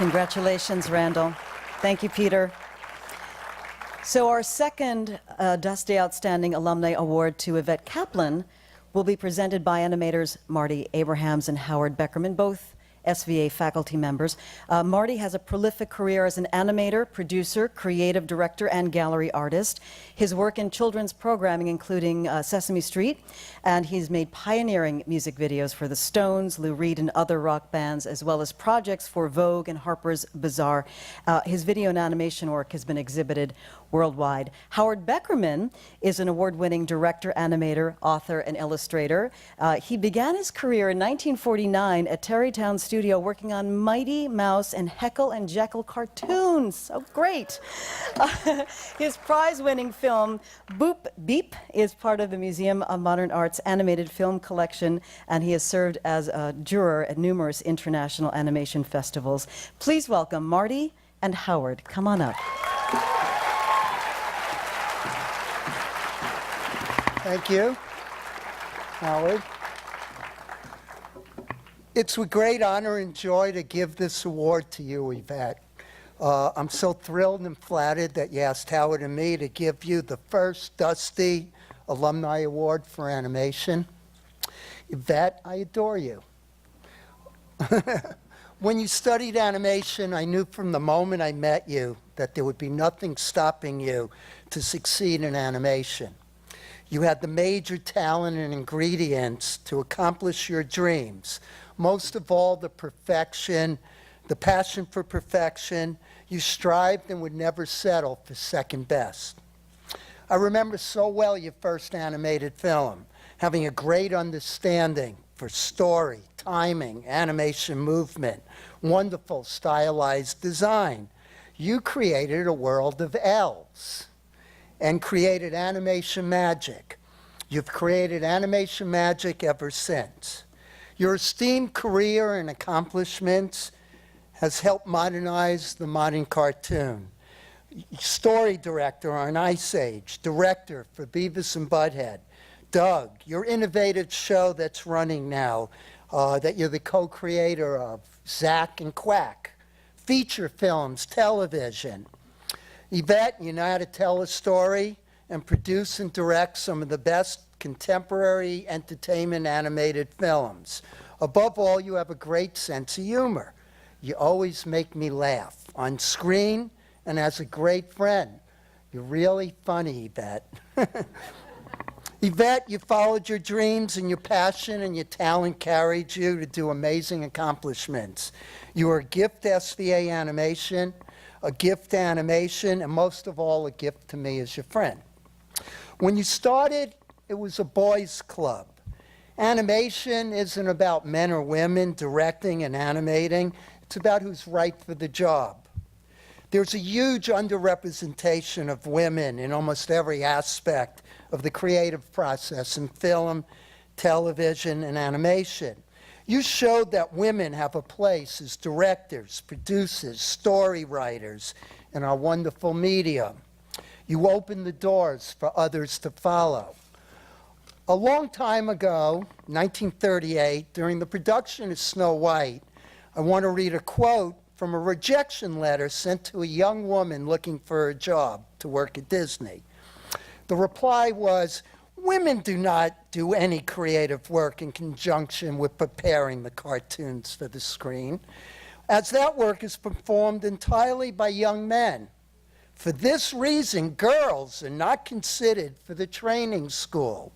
Congratulations, Randall. Thank you, Peter. So our second Dusty Outstanding Alumni Award to Yvette Kaplan will be presented by animators Marty Abrahams and Howard Beckerman, both SVA faculty members. Marty has a prolific career as an animator, producer, creative director, and gallery artist. His work in children's programming, including Sesame Street, and he's made pioneering music videos for the Stones, Lou Reed, and other rock bands, as well as projects for Vogue and Harper's Bazaar. His video and animation work has been exhibited worldwide. Howard Beckerman is an award-winning director, animator, author, and illustrator. He began his career in 1949 at Terrytown Studio working on Mighty Mouse and Heckle and Jekyll cartoons. So great. His prize-winning film, Boop Beep, is part of the Museum of Modern Art's animated film collection, and he has served as a juror at numerous international animation festivals. Please welcome Marty and Howard. Come on up. Thank you, Howard. It's with great honor and joy to give this award to you, Yvette. I'm so thrilled and flattered that you asked Howard and me to give you the first Dusty Alumni Award for Animation. Yvette, I adore you. When you studied animation, I knew from the moment I met you that there would be nothing stopping you to succeed in animation. You had the major talent and ingredients to accomplish your dreams. Most of all, the perfection, the passion for perfection. You strived and would never settle for second best. I remember so well your first animated film, having a great understanding for story, timing, animation movement, wonderful stylized design. You created a world of elves and created animation magic. You've created animation magic ever since. Your esteemed career and accomplishments has helped modernize the modern cartoon. Story director on Ice Age, director for Beavis and Butthead. Doug, your innovative show that's running now, that you're the co-creator of, Zack and Quack. Feature films, television. Yvette, you know how to tell a story and produce and direct some of the best contemporary entertainment animated films. Above all, you have a great sense of humor. You always make me laugh on screen and as a great friend. You're really funny, Yvette. Yvette, you followed your dreams and your passion and your talent carried you to do amazing accomplishments. You are a gift to SVA Animation, a gift to animation, and most of all, a gift to me as your friend. When you started, it was a boys' club. Animation isn't about men or women directing and animating. It's about who's right for the job. There's a huge underrepresentation of women in almost every aspect of the creative process in film, television, and animation. You showed that women have a place as directors, producers, story writers in our wonderful medium. You opened the doors for others to follow. A long time ago, 1938, during the production of Snow White, I want to read a quote from a rejection letter sent to a young woman looking for a job to work at Disney. The reply was, "Women do not do any creative work in conjunction with preparing the cartoons for the screen, as that work is performed entirely by young men. For this reason, girls are not considered for the training school."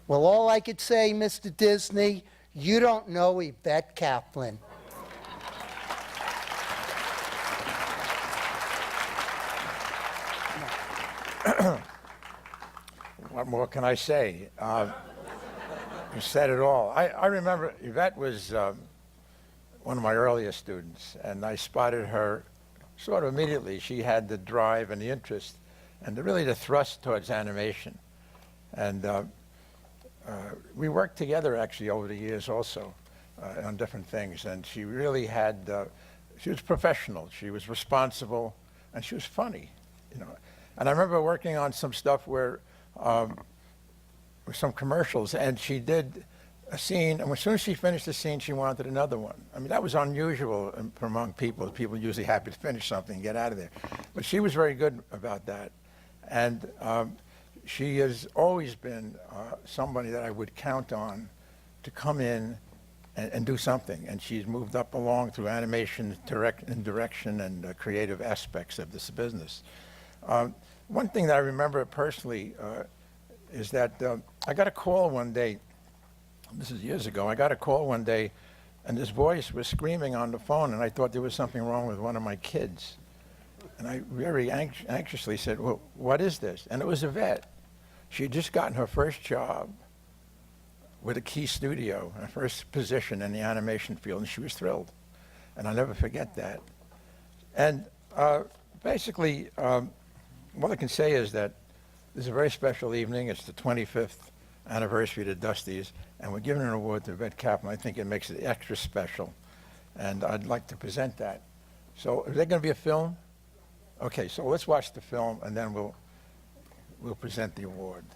Well, all I could say, Mr. Disney, you don't know Yvette Kaplan. What more can I say? You said it all. I remember Yvette was one of my earliest students, and I spotted her sort of immediately. She had the drive and the interest and really the thrust towards animation. And we worked together actually over the years also on different things. And she really had, she was professional, she was responsible, and she was funny, you know. And I remember working on some stuff where, with some commercials, and she did a scene, and as soon as she finished the scene, she wanted another one. I mean, that was unusual among people. People are usually happy to finish something and get out of there. But she was very good about that. And she has always been somebody that I would count on to come in and do something. And she's moved up along through animation, direction, and creative aspects of this business. One thing that I remember personally is that I got a call one day. This is years ago. I got a call one day, and this voice was screaming on the phone, and I thought there was something wrong with one of my kids. And I very anxiously said, well, what is this? And it was Yvette. She had just gotten her first job with a Key Studio, her first position in the animation field, and she was thrilled. And I'll never forget that. And basically, what I can say is that this is a very special evening. It's the 25th anniversary of the Dusties, and we're giving an award to Yvette Kaplan. I think it makes it extra special, and I'd like to present that. So is there going to be a film? Okay, so let's watch the film, and then we'll present the award.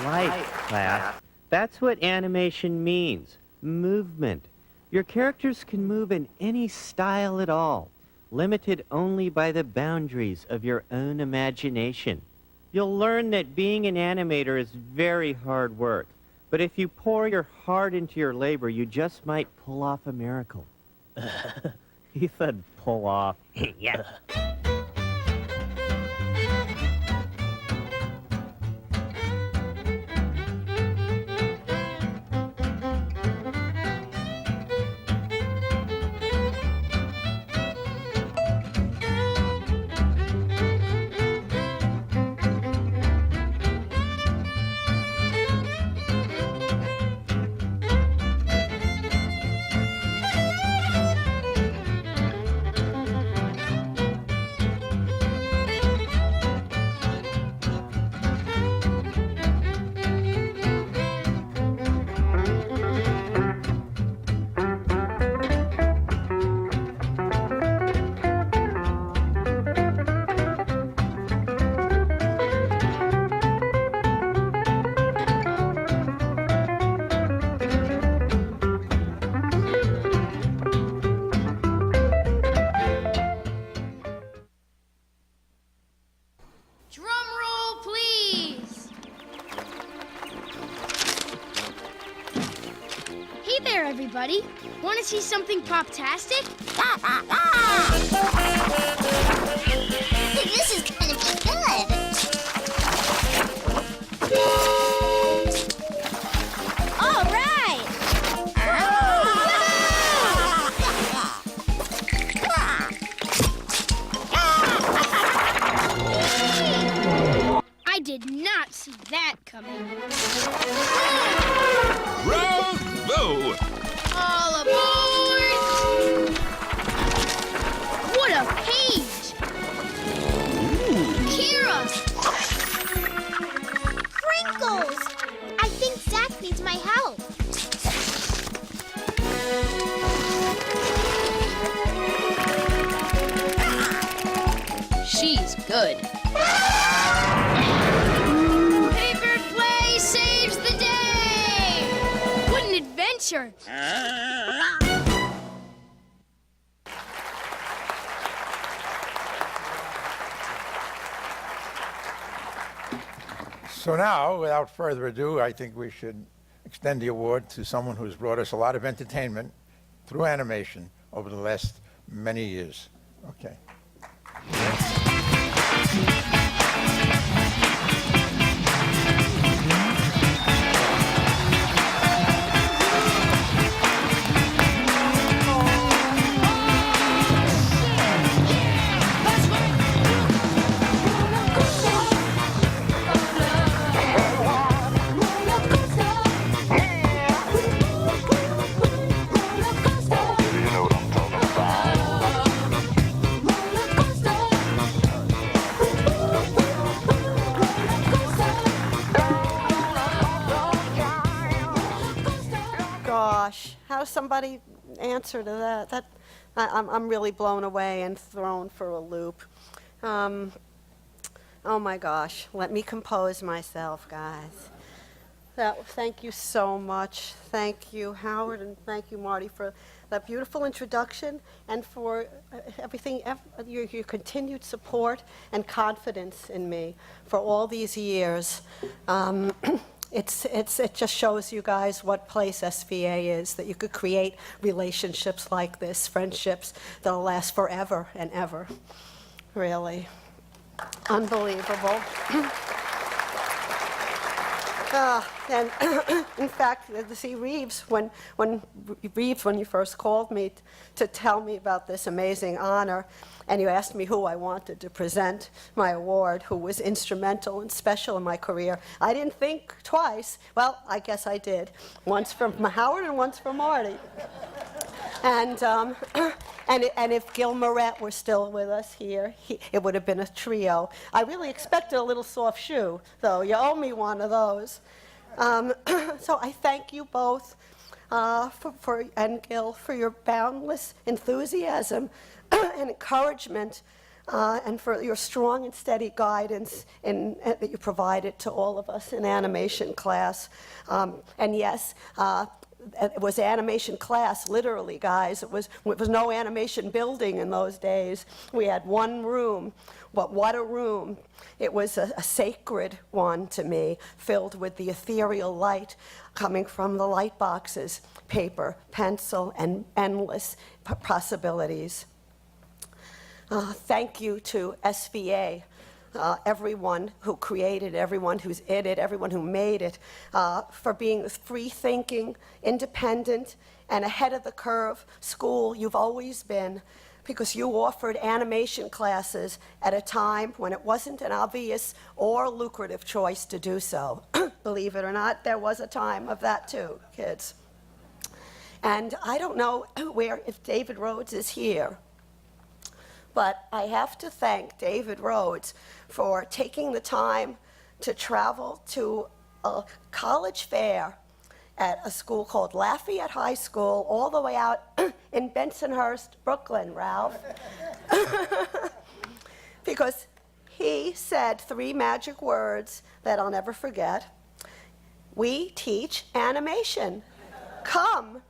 Right, class. That's what animation means. Movement. Your characters can move in any style at all, limited only by the boundaries of your own imagination. You'll learn that being an animator is very hard work, but if you pour your heart into your labor, you just might pull off a miracle. He said pull off. Yeah. Drum roll, please. Hey there, everybody. Want to see something pop-tastic? This is gonna be good. All right. I did not see that coming. Bravo! All aboard! What a page! Kira! Crinkles! I think Zach needs my help. She's good. Paper play saves the day! What an adventure! So now, without further ado, I think we should extend the award to someone who's brought us a lot of entertainment through animation over the last many years. Okay. Gosh, how does somebody answer to that? I'm really blown away and thrown for a loop. Oh my gosh, let me compose myself, guys. Thank you so much. Thank you, Howard, and thank you, Marty, for that beautiful introduction and for everything, your continued support and confidence in me for all these years. It just shows you guys what place SVA is, that you could create relationships like this, friendships that'll last forever and ever. Really. Unbelievable. And in fact, see, Reeves, when you first called me to tell me about this amazing honor, and you asked me who I wanted to present my award, who was instrumental and special in my career, I didn't think twice. Well, I guess I did. Once from Howard and once from Marty. And if Gil Moret were still with us here, it would have been a trio. I really expected a little soft shoe, though. You owe me one of those. So I thank you both and Gil for your boundless enthusiasm and encouragement, and for your strong and steady guidance that you provided to all of us in animation class. And yes, it was animation class, literally, guys. It was no animation building in those days. We had one room, but what a room. It was a sacred one to me, filled with the ethereal light coming from the light boxes, paper, pencil, and endless possibilities. Thank you to SVA. Everyone who created, everyone who's in it, everyone who made it, for being this free-thinking, independent, and ahead of the curve school you've always been, because you offered animation classes at a time when it wasn't an obvious or lucrative choice to do so. Believe it or not, there was a time of that too, kids. And I don't know if David Rhodes is here, but I have to thank David Rhodes for taking the time to travel to a college fair at a school called Lafayette High School, all the way out in Bensonhurst, Brooklyn, Ralph. Because he said 3 magic words that I'll never forget. We teach animation. Come.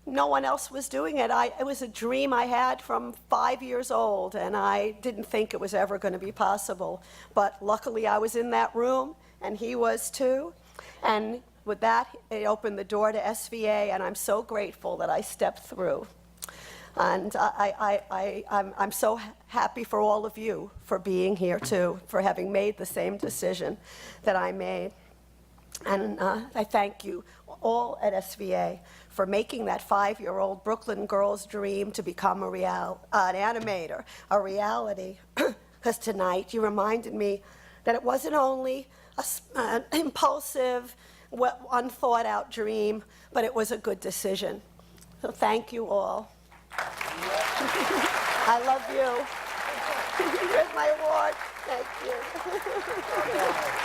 No one else was doing it. It was a dream I had from 5 years old, and I didn't think it was ever going to be possible. But luckily, I was in that room, and he was too. And with that, it opened the door to SVA, and I'm so grateful that I stepped through. And I'm so happy for all of you for being here too, for having made the same decision that I made. And I thank you all at SVA for making that 5-year-old Brooklyn girl's dream to become an animator, a reality. Because tonight you reminded me that it wasn't only an impulsive, unthought out dream, but it was a good decision. So thank you all. I love you. Here's my award. Thank you.